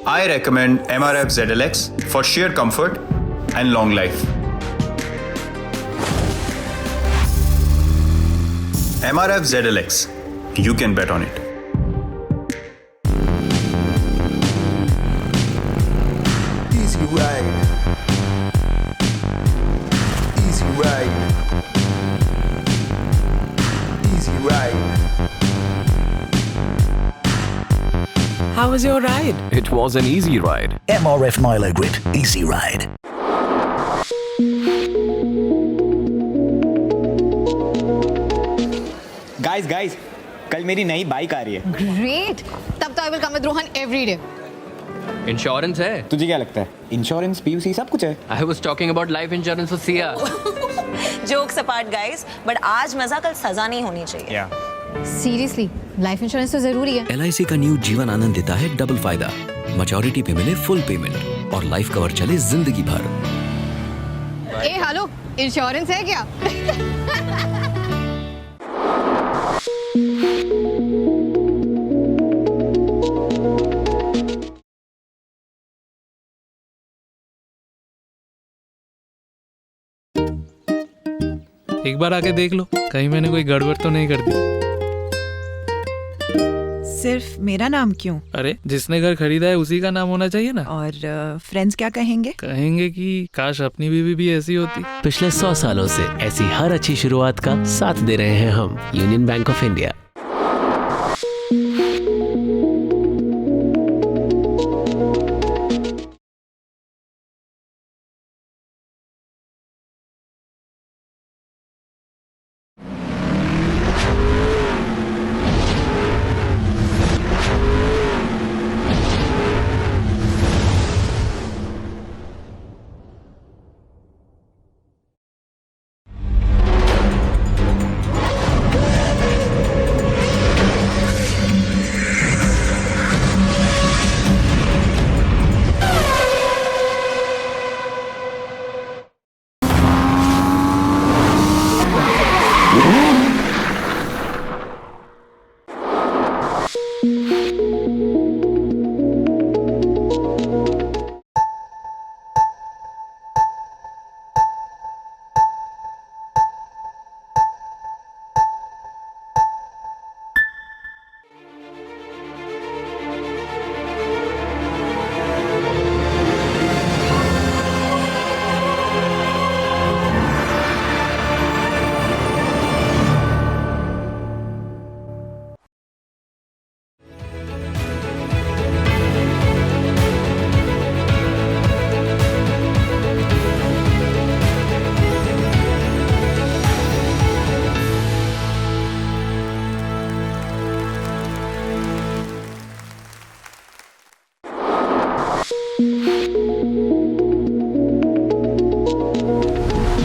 I recommend MRF ZLX for sheer comfort and long life. MRF ZLX, you can bet on it. Easy ride. Easy ride. Easy ride. How was your ride? It was an easy ride. MRF Milo Grip, easy ride. Guys, कल मेरी नई bike आ रही है. Great. तब तो I will come with Rohan every day. Insurance है. तुझे क्या लगता है? इंश्योरेंस, पीयूसी सब कुछ है. I was talking about life insurance for Sia. Jokes apart, guys, but आज मजा कल सजा नहीं होनी चाहिए. Yeah. Seriously, life insurance तो जरूरी है. LIC का न्यू जीवन आनंद देता है डबल फायदा. मैच्योरिटी पे मिले फुल पेमेंट और लाइफ कवर चले जिंदगी भर. ए हेलो, इंश्योरेंस है क्या? एक बार आके देख लो, कहीं मैंने कोई गड़बड़ तो नहीं कर दी. सिर्फ मेरा नाम क्यों? अरे जिसने घर खरीदा है उसी का नाम होना चाहिए ना. और फ्रेंड्स क्या कहेंगे? कहेंगे कि काश अपनी बीवी भी ऐसी होती. पिछले 100 सालों से ऐसी हर अच्छी शुरुआत का साथ दे रहे हैं हम, union bank of India.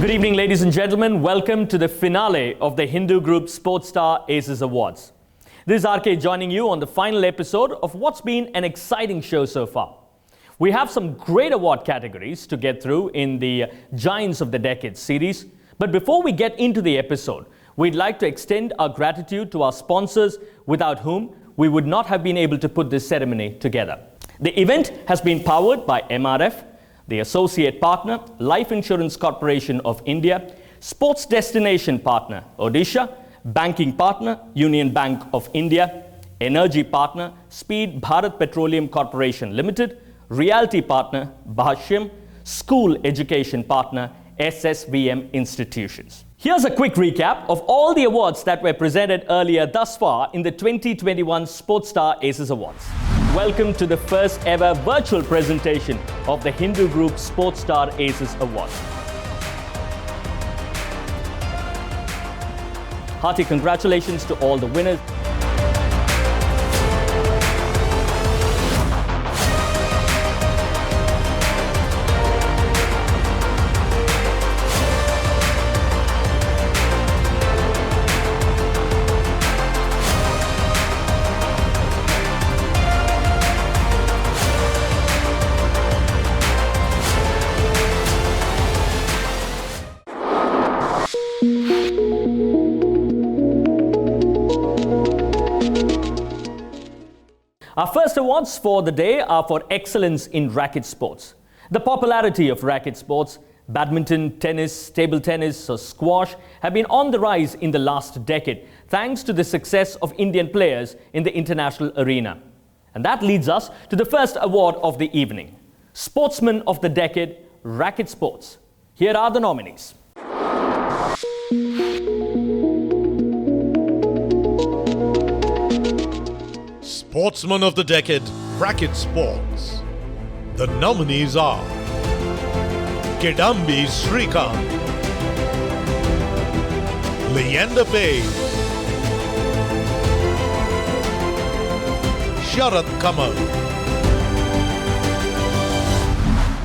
Good evening, ladies and gentlemen. Welcome to the finale of the Hindu Group Sportstar Aces Awards. This is RK joining you on the final episode of what's been an exciting show so far. We have some great award categories to get through in the Giants of the Decade series. But before we get into the episode, we'd like to extend our gratitude to our sponsors, without whom we would not have been able to put this ceremony together. The event has been powered by MRF, the associate partner, Life Insurance Corporation of India, sports destination partner, Odisha, banking partner, Union Bank of India, energy partner, Speed Bharat Petroleum Corporation Limited, realty partner, Baashyaam, school education partner, SSVM institutions. Here's a quick recap of all the awards that were presented earlier thus far in the 2021 Sportstar Aces Awards. Welcome to the first ever virtual presentation of the Hindu Group Sportstar Aces Awards. Hearty congratulations to all the winners. Our first awards for the day are for excellence in racket sports. The popularity of racket sports, badminton, tennis, table tennis, or squash have been on the rise in the last decade thanks to the success of Indian players in the international arena. And that leads us to the first award of the evening, Sportsman of the Decade, Racket Sports. Here are the nominees. Sportsman of the Decade, Racket Sports. The nominees are Kidambi Srikanth, Leander Pace, Sharat Kamal.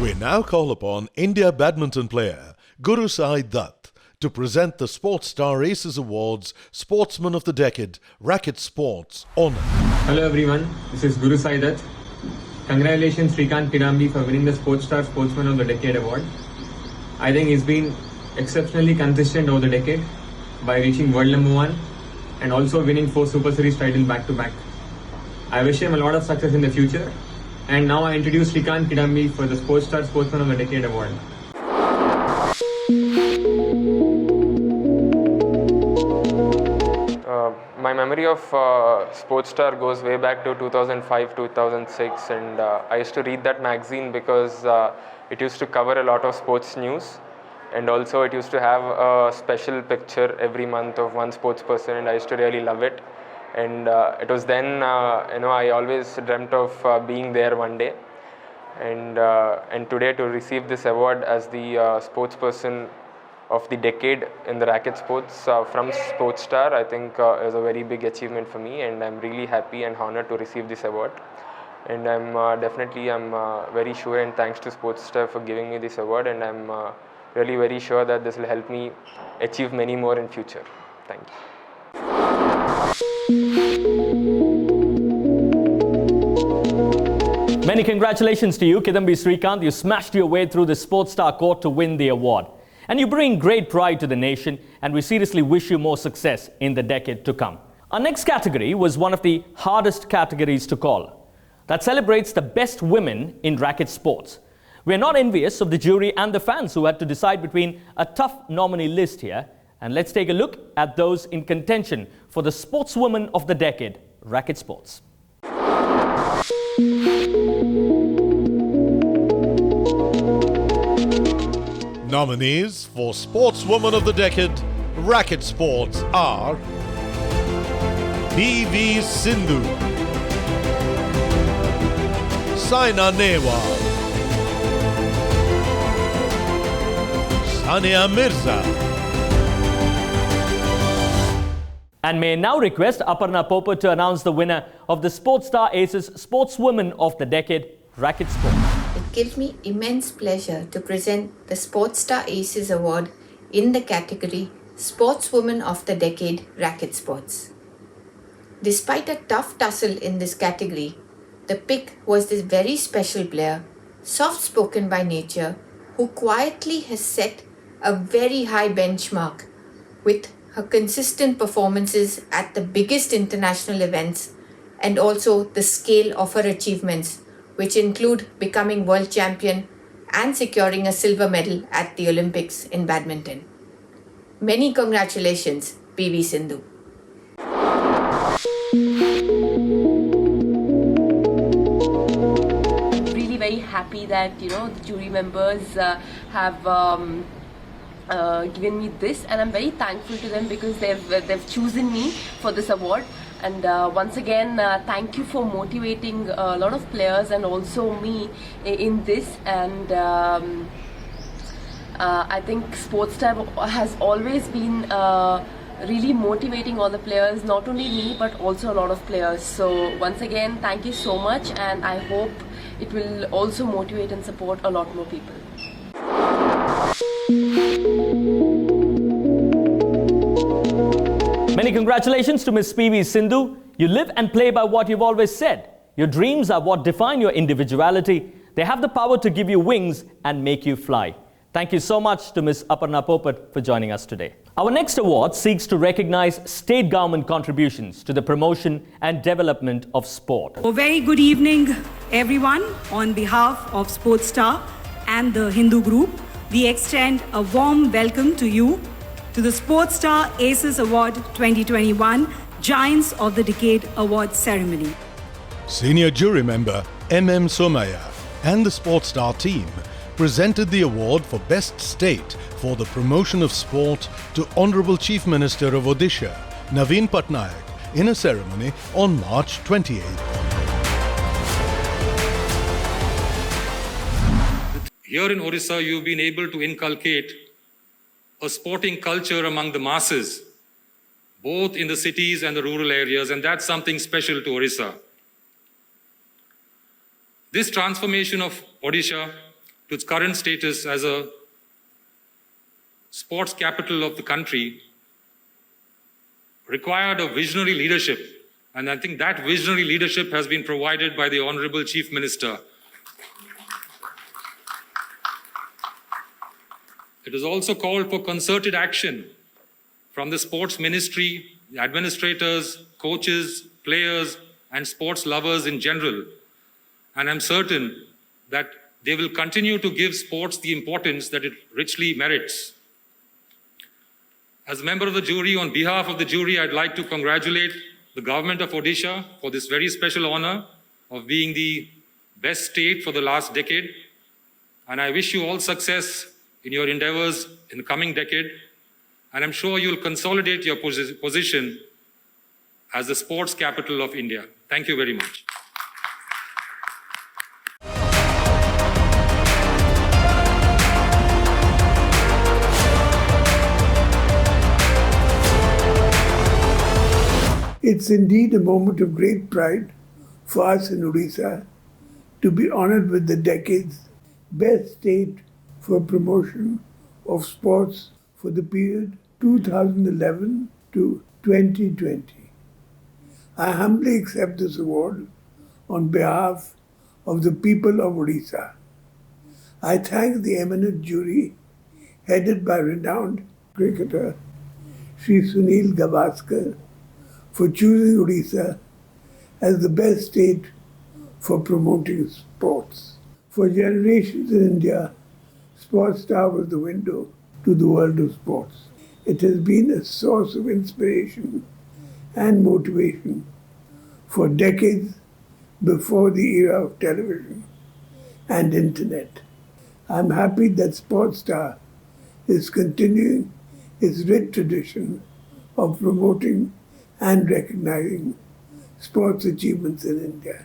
We now call upon India badminton player Guru Sai Dutt to present the Sportstar Aces Awards Sportsman of the Decade Racket Sports honour. Hello everyone, this is Guru Sai Dutt. Congratulations Srikanth Kidambi for winning the Sportstar Sportsman of the Decade award. I think he's been exceptionally consistent over the decade by reaching world number 1 and also winning 4 Super Series titles back to back. I wish him a lot of success in the future. And now I introduce Srikanth Kidambi for the Sportstar Sportsman of the Decade award. My memory of Sportstar goes way back to 2005-2006, and I used to read that magazine because it used to cover a lot of sports news, and also it used to have a special picture every month of one sports person, and I used to really love it. And it was then, I always dreamt of being there one day, and today to receive this award as the sports person of the decade in the racket sports from Sportstar, I think is a very big achievement for me, and I'm really happy and honored to receive this award. And I'm very sure, and thanks to Sportstar for giving me this award, and I'm really very sure that this will help me achieve many more in future. Thank you. Many congratulations to you, Kidambi Srikanth. You smashed your way through the Sportstar court to win the award. And you bring great pride to the nation, and we seriously wish you more success in the decade to come. Our next category was one of the hardest categories to call. That celebrates the best women in racket sports. We are not envious of the jury and the fans who had to decide between a tough nominee list here. And let's take a look at those in contention for the Sportswoman of the Decade, Racket Sports. Nominees for Sportswoman of the Decade, Racket Sports are PV Sindhu, Saina Nehwal, Sania Mirza. And may I now request Aparna Popat to announce the winner of the Sportstar Aces Sportswoman of the Decade, Racket Sports. It gives me immense pleasure to present the Sportstar Aces Award in the category Sportswoman of the Decade, Racket Sports. Despite a tough tussle in this category, the pick was this very special player, soft-spoken by nature, who quietly has set a very high benchmark with her consistent performances at the biggest international events and also the scale of her achievements, which include becoming world champion and securing a silver medal at the Olympics in badminton. Many congratulations, PV Sindhu. Really very happy that the jury members have given me this, and I'm very thankful to them because they've chosen me for this award. And once again, thank you for motivating a lot of players and also me in this. And I think Sportstar has always been really motivating all the players, not only me but also a lot of players. So once again, thank you so much, and I hope it will also motivate and support a lot more people. Many congratulations to Miss PV Sindhu. You live and play by what you've always said. Your dreams are what define your individuality. They have the power to give you wings and make you fly. Thank you so much to Miss Aparna Popat for joining us today. Our next award seeks to recognize state government contributions to the promotion and development of sport. A very good evening, everyone. On behalf of Sportstar and the Hindu Group, we extend a warm welcome to you to the Sportstar Aces Award 2021 Giants of the Decade Award ceremony. Senior jury member M.M. Somaya and the Sportstar team presented the award for Best State for the promotion of sport to Honourable Chief Minister of Odisha, Naveen Patnaik, in a ceremony on March 28th. Here in Odisha, you've been able to inculcate a sporting culture among the masses, both in the cities and the rural areas, and that's something special to Odisha. This transformation of Odisha to its current status as a sports capital of the country required a visionary leadership, and I think that visionary leadership has been provided by the Honourable Chief Minister. It is also called for concerted action from the sports ministry, the administrators, coaches, players, and sports lovers in general. And I'm certain that they will continue to give sports the importance that it richly merits. As a member of the jury, on behalf of the jury, I'd like to congratulate the government of Odisha for this very special honor of being the best state for the last decade. And I wish you all success in your endeavors in the coming decade. And I'm sure you'll consolidate your position as the sports capital of India. Thank you very much. It's indeed a moment of great pride for us in Odisha to be honoured with the decade's best state for promotion of sports for the period 2011 to 2020. I humbly accept this award on behalf of the people of Odisha. I thank the eminent jury headed by renowned cricketer Sri Sunil Gavaskar for choosing Odisha as the best state for promoting sports. For generations in India, Sportstar was the window to the world of sports. It has been a source of inspiration and motivation for decades before the era of television and internet. I'm happy that Sportstar is continuing its rich tradition of promoting and recognizing sports achievements in India.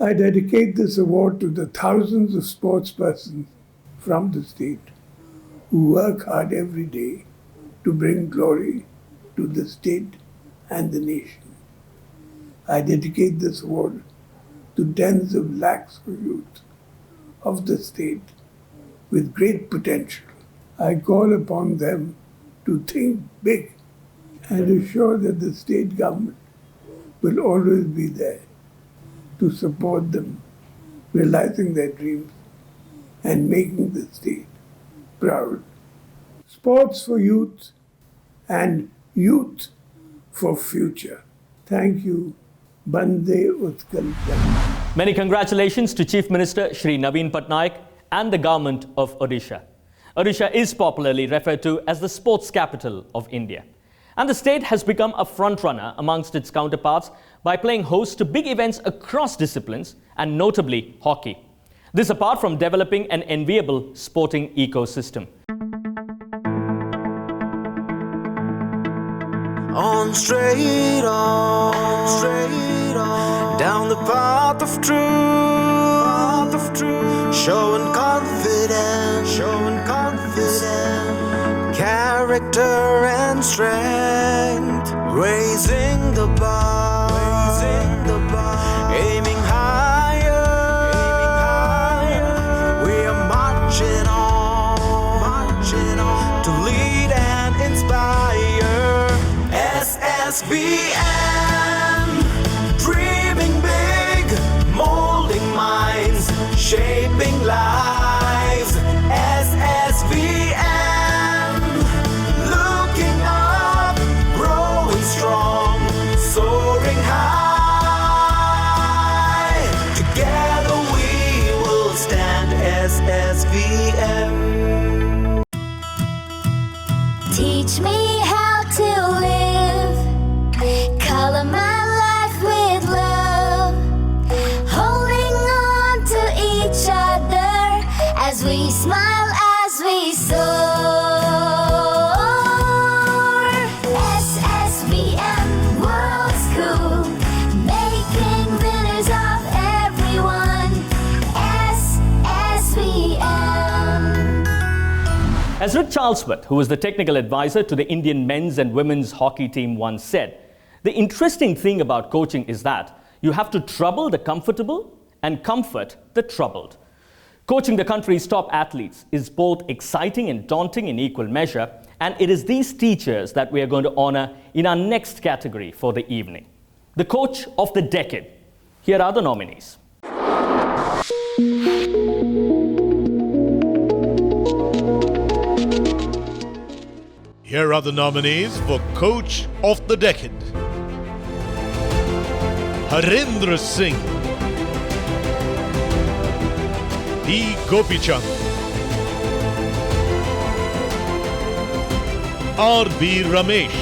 I dedicate this award to the thousands of sportspersons from the state who work hard every day to bring glory to the state and the nation. I dedicate this award to tens of lakhs of youth of the state with great potential. I call upon them to think big and assure that the state government will always be there to support them realizing their dreams and making the state proud. Sports for youth and youth for future. Thank you. Bande Utkal Jai. Many congratulations to Chief Minister Shri Naveen Patnaik and the government of Odisha. Odisha is popularly referred to as the sports capital of India. And the state has become a frontrunner amongst its counterparts by playing host to big events across disciplines and notably hockey. This apart from developing an enviable sporting ecosystem. Straight on, down the path of truth, showing confidence, character and strength, raising the bar, aiming higher, we are marching on, to lead and inspire. SSVM, dreaming big, molding minds, shaping lives. SSVM, looking SSVM. Teach me how to live, color my life with love, holding on to each other as we smile, as we soar. SSVM World School, making winners of everyone. SSVM. As Rick Charlesworth, who was the technical advisor to the Indian men's and women's hockey team, once said, the interesting thing about coaching is that you have to trouble the comfortable and comfort the troubled. Coaching the country's top athletes is both exciting and daunting in equal measure, and it is these teachers that we are going to honor in our next category for the evening. The Coach of the Decade. Here are the nominees. Here are the nominees for Coach of the Decade. Harendra Singh, P. Gopichand, R.B. Ramesh.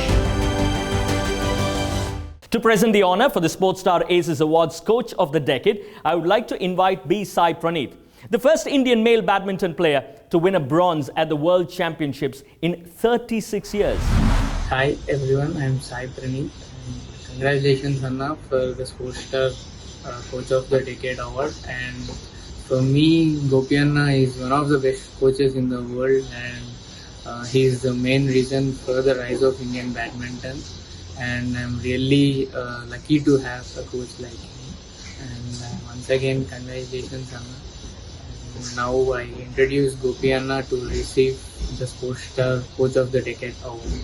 To present the honor for the Sportstar Aces Awards Coach of the Decade, I would like to invite B. Sai Praneeth, the first Indian male badminton player to win a bronze at the World Championships in 36 years. Hi everyone, I am Sai Praneeth. Congratulations Anna for the Sportstar Coach of the Decade award. And for me, Gopi Anna is one of the best coaches in the world, and he is the main reason for the rise of Indian badminton. And I'm really lucky to have a coach like him. And once again, congratulations Anna. Now I introduce Gopi Anna to receive the Sportstar Coach of the Decade award.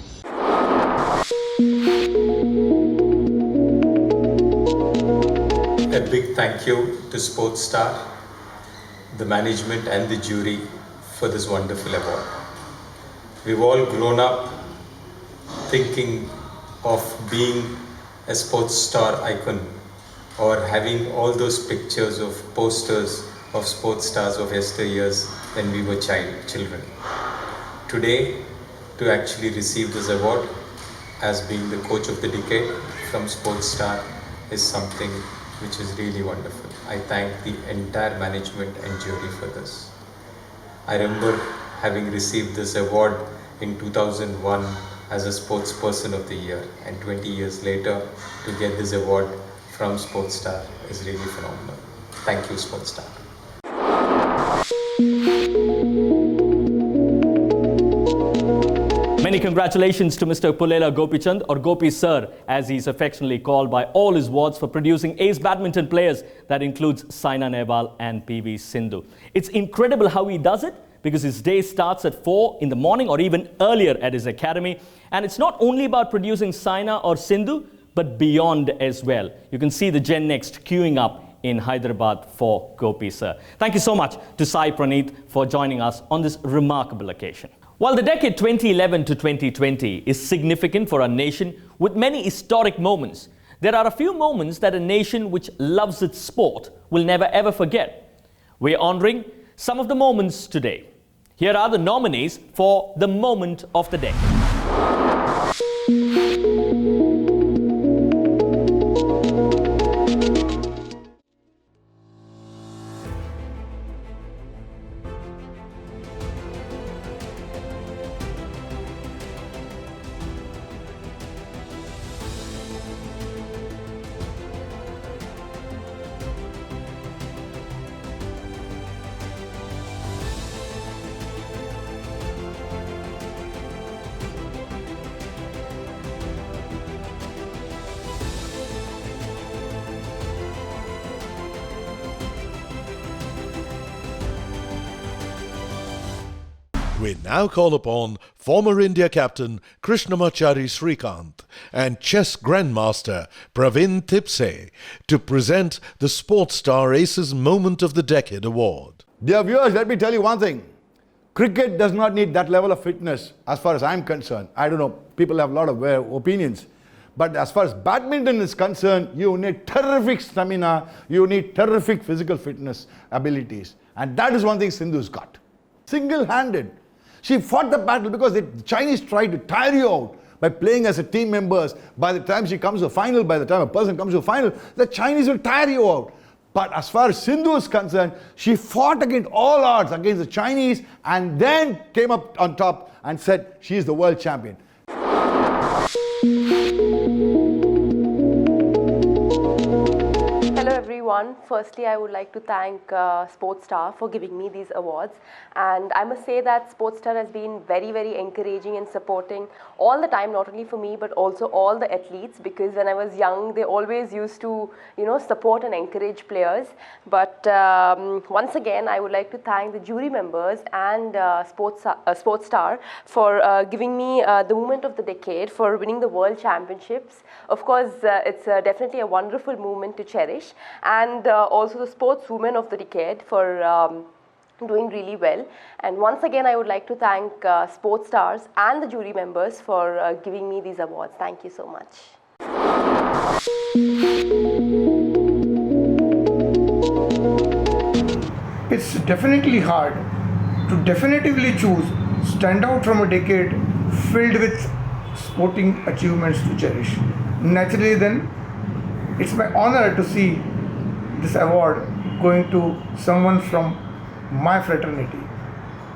A big thank you to Sportstar, the management and the jury for this wonderful award. We've all grown up thinking of being a sports star icon or having all those pictures of posters of sports stars of yesteryears when we were children. Today, to actually receive this award as being the Coach of the Decade from Sportstar is something which is really wonderful. I thank the entire management and jury for this. I remember having received this award in 2001 as a Sports Person of the Year, and 20 years later to get this award from Sportstar is really phenomenal. Thank you, Sportstar. Many congratulations to Mr. Pulela Gopichand, or Gopi Sir, as he's affectionately called by all his wards, for producing ace badminton players that includes Saina Nehwal and PV Sindhu. It's incredible how he does it, because his day starts at 4 in the morning or even earlier at his academy. And it's not only about producing Saina or Sindhu, but beyond as well. You can see the Gen Next queuing up in Hyderabad for Gopi Sir. Thank you so much to Sai Praneeth for joining us on this remarkable occasion. While the decade 2011 to 2020 is significant for our nation with many historic moments, there are a few moments that a nation which loves its sport will never ever forget. We're honoring some of the moments today. Here are the nominees for the moment of the decade. We now call upon former India captain Krishnamachari Srikanth and chess grandmaster Pravin Tipse to present the Sportstar Aces Moment of the Decade award. Dear viewers, let me tell you one thing. Cricket does not need that level of fitness as far as I'm concerned. I don't know, people have a lot of opinions. But as far as badminton is concerned, you need terrific stamina, you need terrific physical fitness abilities. And that is one thing Sindhu's got. Single-handed. She fought the battle because the Chinese tried to tire you out by playing as a team members. By the time she comes to a final, by the time a person comes to a final, the Chinese will tire you out. But as far as Sindhu is concerned, she fought against all odds against the Chinese and then came up on top and said she is the world champion. Hello everyone. Firstly, I would like to thank Sportstar for giving me these awards, and I must say that Sportstar has been very, very encouraging and supporting all the time, not only for me but also all the athletes, because when I was young they always used to support and encourage players. But once again I would like to thank the jury members and Sportstar for giving me the moment of the decade, for winning the World Championships. Of course, it's definitely a wonderful moment to cherish, and also the Sportswoman of the decade for doing really well. And once again I would like to thank Sportsstars and the jury members for giving me these awards. Thank you so much. It's definitely hard to definitively choose stand out from a decade filled with sporting achievements to cherish. Naturally then, it's my honor to see this award going to someone from my fraternity,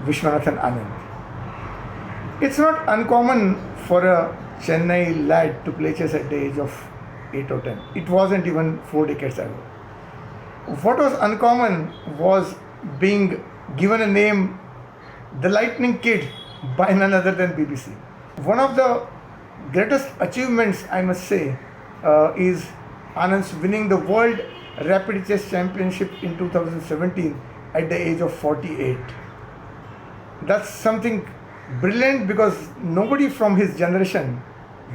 Vishwanathan Anand. It's not uncommon for a Chennai lad to play chess at the age of 8 or 10. It wasn't even 4 decades ago. What was uncommon was being given a name, the Lightning Kid, by none other than BBC. One of the greatest achievements, I must say, is Anand's winning the World Rapid Chess Championship in 2017 at the age of 48. That's something brilliant because nobody from his generation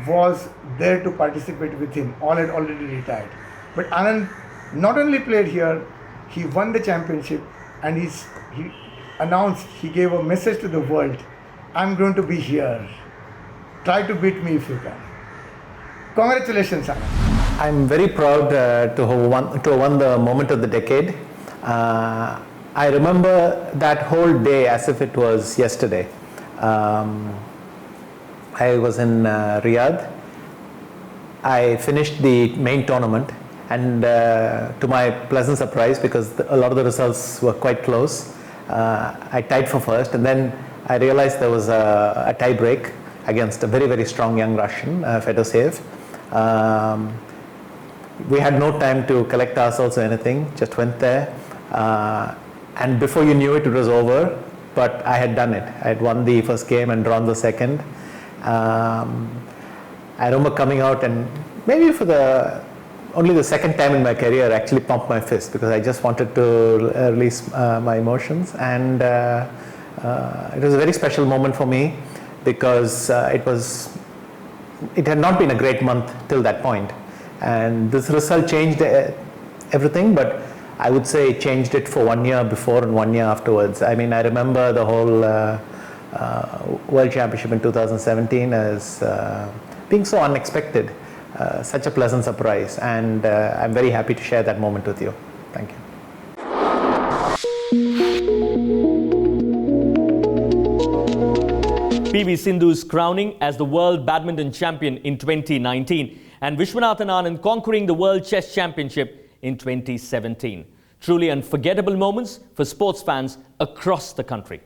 was there to participate with him. All had already retired. But Anand not only played here, he won the championship, and he announced, he gave a message to the world, I'm going to be here. Try to beat me if you can. Congratulations, Anand. I'm very proud to have won the moment of the decade. I remember that whole day as if it was yesterday. I was in Riyadh. I finished the main tournament, and to my pleasant surprise, because a lot of the results were quite close, I tied for first, and then I realized there was a tie break against a very, very strong young Russian, Fedoseev. We had no time to collect ourselves or anything, just went there. And before you knew it, it was over, but I had done it. I had won the first game and drawn the second. I remember coming out and maybe for only the second time in my career, I actually pumped my fist because I just wanted to release my emotions. And it was a very special moment for me because it had not been a great month till that point. And this result changed everything, but I would say it changed it for 1 year before and 1 year afterwards. I mean, I remember the whole World Championship in 2017 as being so unexpected, such a pleasant surprise, and I'm very happy to share that moment with you. Thank you. PV Sindhu's crowning as the World Badminton Champion in 2019 and Vishwanathan Anand conquering the World Chess Championship in 2017. Truly unforgettable moments for sports fans across the country.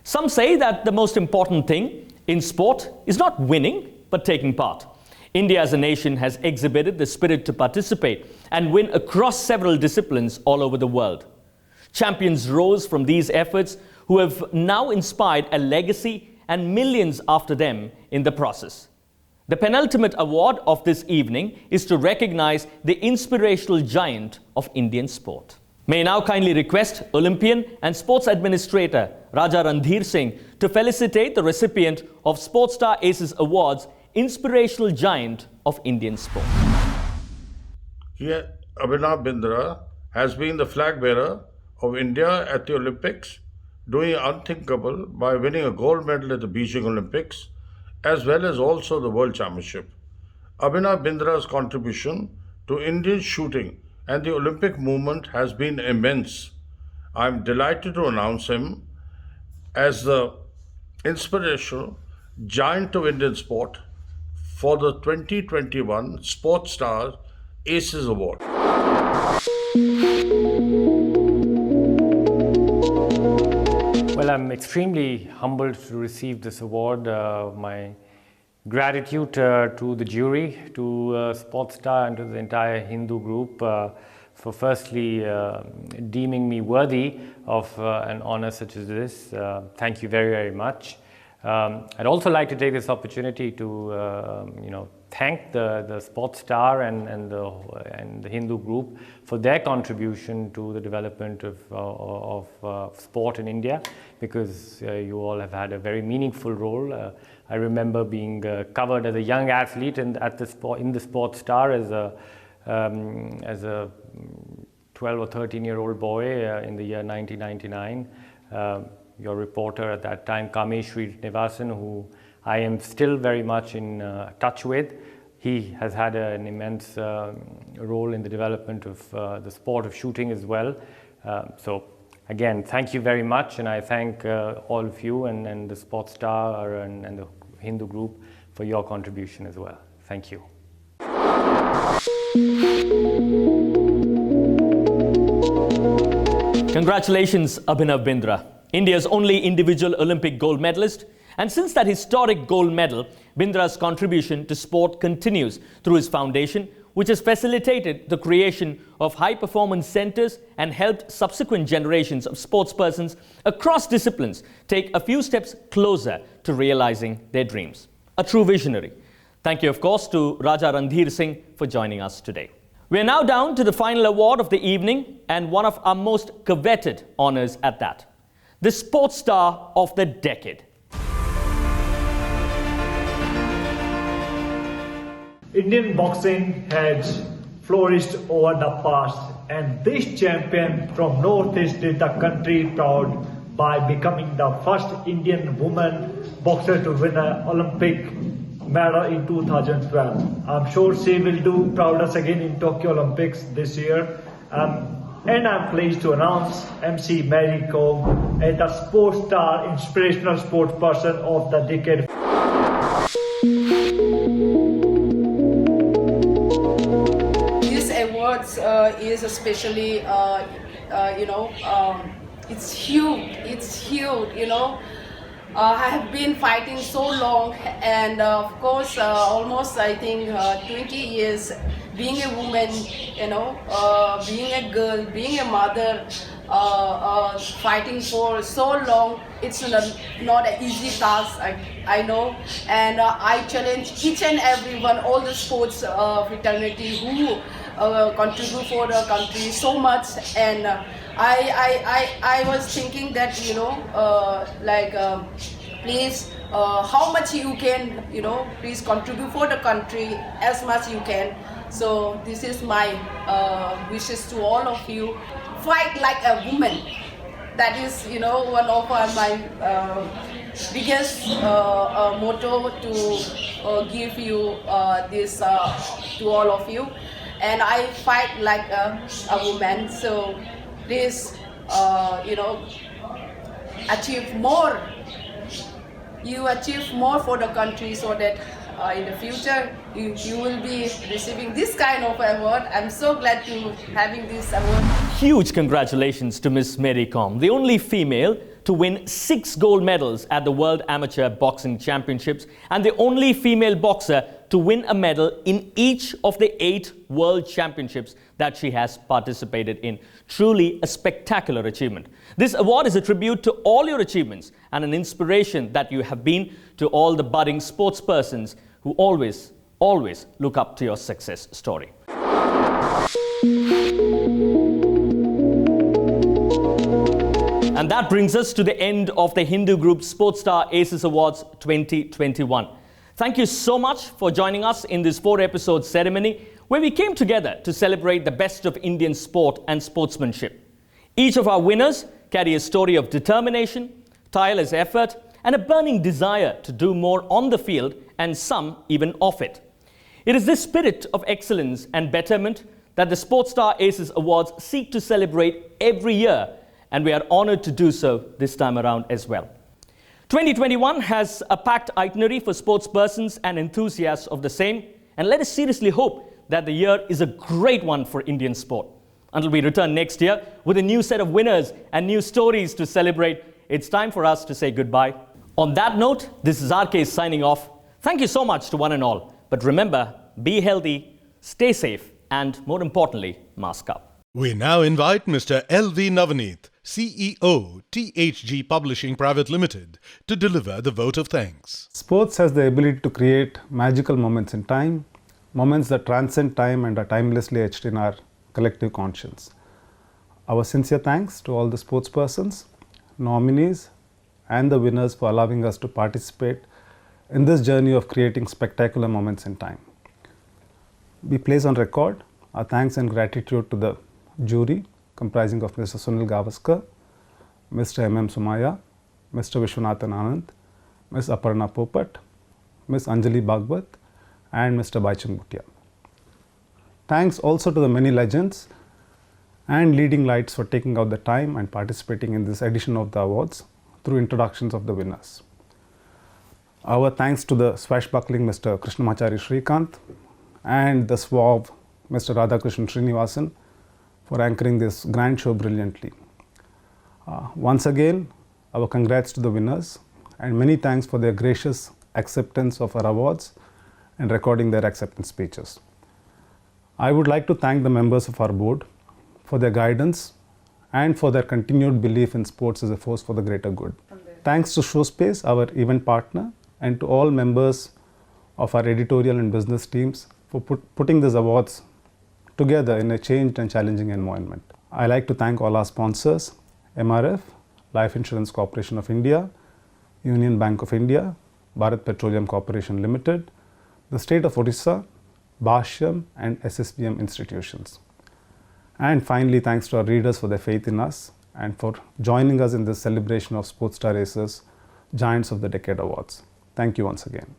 Some say that the most important thing in sport is not winning, but taking part. India as a nation has exhibited the spirit to participate and win across several disciplines all over the world. Champions rose from these efforts who have now inspired a legacy and millions after them in the process. The penultimate award of this evening is to recognize the inspirational giant of Indian sport. May I now kindly request Olympian and sports administrator Raja Randhir Singh to felicitate the recipient of Sportstar Aces Awards, Inspirational Giant of Indian Sport. Here, Abhinav Bindra has been the flag bearer of India at the Olympics, doing unthinkable by winning a gold medal at the Beijing Olympics, as well as also the World Championship. Abhinav Bindra's contribution to Indian shooting and the Olympic movement has been immense. I am delighted to announce him as the inspirational giant of Indian sport for the 2021 Sportstar Aces Award. Well, I'm extremely humbled to receive this award. My gratitude to the jury, to Sportstar and to the entire Hindu group for firstly deeming me worthy of an honor such as this. Thank you very, very much. I'd also like to take this opportunity to thank the Sportstar and the Hindu group for their contribution to the development of sport in India, because you all have had a very meaningful role. I remember being covered as a young athlete in the Sportstar as a 12 or 13-year-old boy in the year 1999. Your reporter at that time, Kamesh Srinivasan, who I am still very much in touch with, he has had an immense role in the development of the sport of shooting as well. So again, thank you very much, and I thank all of you and the Sportstar and the Hindu group for your contribution as well. Thank you. Congratulations, Abhinav Bindra, India's only individual Olympic gold medalist. And since that historic gold medal, Bindra's contribution to sport continues through his foundation, which has facilitated the creation of high-performance centers and helped subsequent generations of sportspersons across disciplines take a few steps closer to realizing their dreams. A true visionary. Thank you, of course, to Raja Randhir Singh for joining us today. We are now down to the final award of the evening, and one of our most coveted honors at that. The Sportstar of the Decade. Indian boxing has flourished over the past, and this champion from Northeast did the country proud by becoming the first Indian woman boxer to win an Olympic medal in 2012. I'm sure she will do proud us again in Tokyo Olympics this year. And I'm pleased to announce MC Mary Kom as the Sportstar Inspirational Sportsperson of the Decade. This awards is especially, it's huge, I have been fighting so long, and of course, almost I think 20 years being a woman, being a girl, being a mother, fighting for so long. It's not an easy task, I know, and I challenge each and everyone, all the sports fraternity who contribute for the country so much. And I was thinking that please, how much you can, please contribute for the country as much you can. So this is my wishes to all of you. Fight like a woman. That is, one of my biggest motto to give you this to all of you. And I fight like a woman. So please, achieve more. You achieve more for the country, so that in the future you will be receiving this kind of award. I'm so glad to having this award. Huge congratulations to Miss Mary Kom, the only female to win 6 gold medals at the World Amateur Boxing Championships and the only female boxer to win a medal in each of the 8 World Championships that she has participated in. Truly a spectacular achievement. This award is a tribute to all your achievements and an inspiration that you have been to all the budding sports persons who always look up to your success story. And that brings us to the end of the Hindu Group Sportstar Aces Awards 2021. Thank you so much for joining us in this 4-episode ceremony where we came together to celebrate the best of Indian sport and sportsmanship. Each of our winners carry a story of determination, tireless effort, and a burning desire to do more on the field and some even off it. It is this spirit of excellence and betterment that the Sportstar Aces Awards seek to celebrate every year, and we are honored to do so this time around as well. 2021 has a packed itinerary for sportspersons and enthusiasts of the same, and let us seriously hope that the year is a great one for Indian sport. Until we return next year with a new set of winners and new stories to celebrate, it's time for us to say goodbye. On that note, this is RK signing off. Thank you so much to one and all. But remember, be healthy, stay safe, and more importantly, mask up. We now invite Mr. L.V. Navaneeth, CEO, THG Publishing Private Limited, to deliver the vote of thanks. Sports has the ability to create magical moments in time, moments that transcend time and are timelessly etched in our collective conscience. Our sincere thanks to all the sportspersons, nominees, and the winners for allowing us to participate in this journey of creating spectacular moments in time. We place on record our thanks and gratitude to the jury comprising of Mr. Sunil Gavaskar, Mr. M.M. Somaya, Mr. Vishwanathan Anand, Ms. Aparna Popat, Ms. Anjali Bhagwat, and Mr. Baichung Bhutia. Thanks also to the many legends and leading lights for taking out the time and participating in this edition of the awards through introductions of the winners. Our thanks to the swashbuckling Mr. Krishnamachari Srikanth and the suave Mr. Radhakrishnan Srinivasan for anchoring this grand show brilliantly. Once again, our congrats to the winners and many thanks for their gracious acceptance of our awards and recording their acceptance speeches. I would like to thank the members of our board for their guidance and for their continued belief in sports as a force for the greater good. Thanks to Showspace, our event partner, and to all members of our editorial and business teams for putting these awards together in a changed and challenging environment. I like to thank all our sponsors, MRF, Life Insurance Corporation of India, Union Bank of India, Bharat Petroleum Corporation Limited, the state of Odisha, Baashyaam and SSVM institutions. And finally, thanks to our readers for their faith in us and for joining us in this celebration of Sportstar Aces Giants of the Decade Awards. Thank you once again.